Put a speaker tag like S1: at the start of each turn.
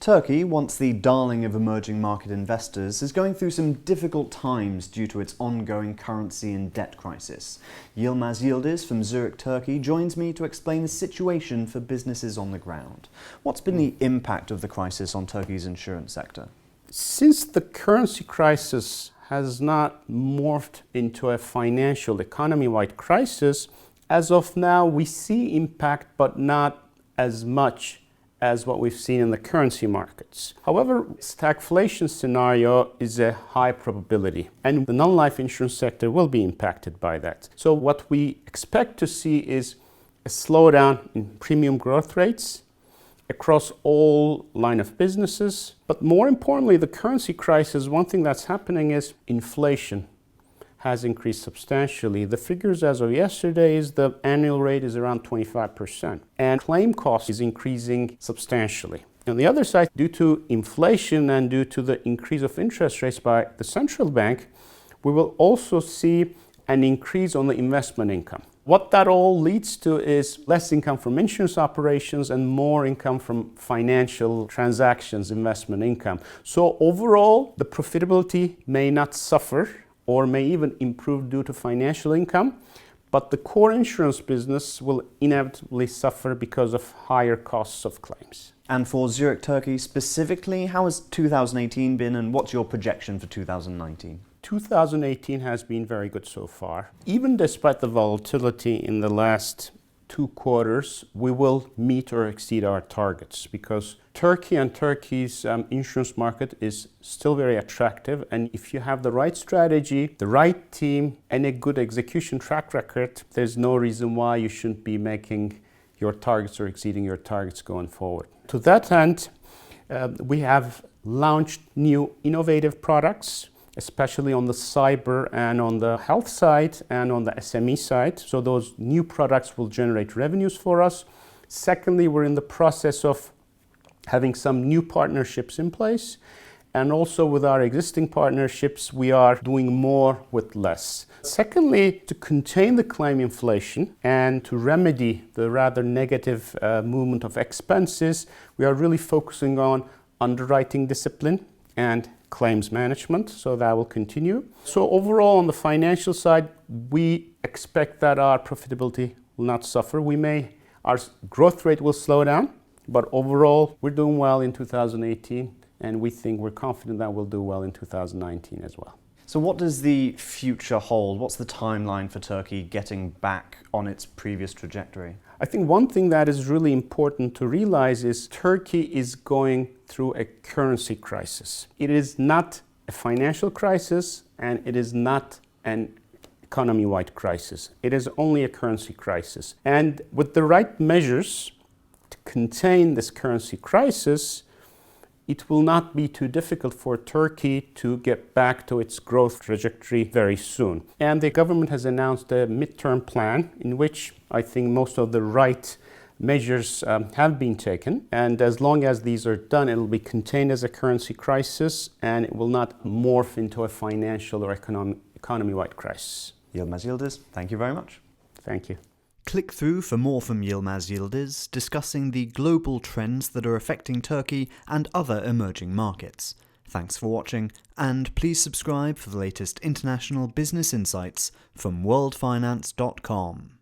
S1: Turkey, once the darling of emerging market investors, is going through some difficult times due to its ongoing currency and debt crisis. Yılmaz Yıldız from Zurich Turkey joins me to explain the situation for businesses on the ground. What's been the impact of the crisis on Turkey's insurance sector?
S2: Since the currency crisis has not morphed into a financial economy-wide crisis, as of now we see impact but not as much as what we've seen in the currency markets. However, stagflation scenario is a high probability, and the non-life insurance sector will be impacted by that. So what we expect to see is a slowdown in premium growth rates across all line of businesses. But more importantly, the currency crisis, one thing that's happening is inflation has increased substantially. The figures as of yesterday is the annual rate is around 25%, and claim cost is increasing substantially. On the other side, due to inflation and due to the increase of interest rates by the central bank, we will also see an increase on the investment income. What that all leads to is less income from insurance operations and more income from financial transactions, investment income. So overall, the profitability may not suffer or may even improve due to financial income, but the core insurance business will inevitably suffer because of higher costs of claims.
S1: And for Zurich Turkey specifically, how has 2018 been and what's your projection for 2019?
S2: 2018 has been very good so far. Even despite the volatility in the last 2 quarters, we will meet or exceed our targets because Turkey and Turkey's insurance market is still very attractive, and if you have the right strategy, the right team, and a good execution track record, there's no reason why you shouldn't be making your targets or exceeding your targets going forward. To that end, we have launched new innovative products, especially on the cyber and on the health side and on the SME side. So those new products will generate revenues for us. Secondly, we're in the process of having some new partnerships in place. And also with our existing partnerships, we are doing more with less. Secondly, to contain the claim inflation and to remedy the rather negative movement of expenses, we are really focusing on underwriting discipline and claims management, so that will continue. So overall, on the financial side, we expect that our profitability will not suffer. Our growth rate will slow down, but overall, we're doing well in 2018, and we think we're confident that we'll do well in 2019 as well.
S1: So what does the future hold? What's the timeline for Turkey getting back on its previous trajectory?
S2: I think one thing that is really important to realize is Turkey is going through a currency crisis. It is not a financial crisis and it is not an economy-wide crisis. It is only a currency crisis. And with the right measures to contain this currency crisis, it will not be too difficult for Turkey to get back to its growth trajectory very soon. And the government has announced a midterm plan in which I think most of the right measures have been taken. And as long as these are done, it will be contained as a currency crisis and it will not morph into a financial or economy-wide crisis.
S1: Yılmaz Yıldız, thank you very much.
S2: Thank you.
S1: Click through for more from Yılmaz Yıldız discussing the global trends that are affecting Turkey and other emerging markets. Thanks for watching, and please subscribe for the latest international business insights from worldfinance.com.